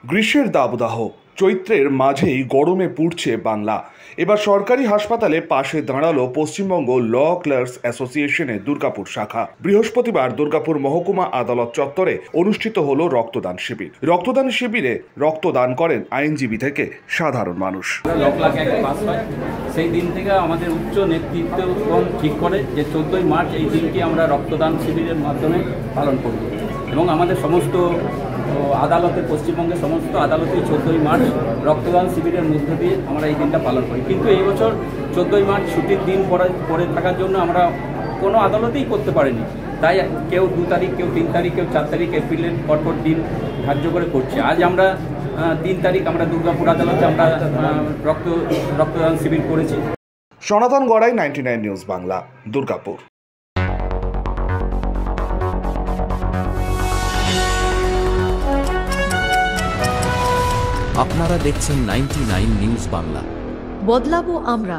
গ্রীষ্মের দাবদাহ, চৈত্রের মাঝেই গরমে পুড়ছে বাংলা। এবার সরকারি হাসপাতালে পাশে দাঁড়ালো পশ্চিমবঙ্গ ল ক্লার্কস অ্যাসোসিয়েশনের দুর্গাপুর শাখা। বৃহস্পতিবার দুর্গাপুর মহকুমা আদালত চত্বরে অনুষ্ঠিত হলো রক্তদান শিবির। রক্তদান শিবিরে রক্তদান করেন আইনজীবী থেকে সাধারণ মানুষ। সেই দিন থেকে আমাদের উচ্চ নেতৃত্বগণ ঠিক করে যে 14ই মার্চ এই দিনটি আমরা রক্তদান শিবিরের মাধ্যমে পালন করব এবং আমাদের সমস্ত আদালতে, পশ্চিমবঙ্গের সমস্ত আদালতেই 14ই মার্চ রক্তদান শিবিরের মধ্য দিয়ে আমরা এই দিনটা পালন করি। কিন্তু এই বছর 14ই মার্চ ছুটির দিন পরে থাকার জন্য আমরা কোনো আদালতেই করতে পারিনি। তাই কেউ 2 তারিখ, কেউ 3 তারিখ, কেউ 4 তারিখ এপ্রিলের পরপর দিন ধার্য করে করছে। আজ আমরা 3 তারিখ আমরা দুর্গাপুর আদালতে আমরা রক্তদান শিবির করেছি। সনাতন গড়াই, 99 নিউজ বাংলা, দুর্গাপুর। আপনারা দেখছেন 99 নিউজ বাংলা। বদলাবো আমরা।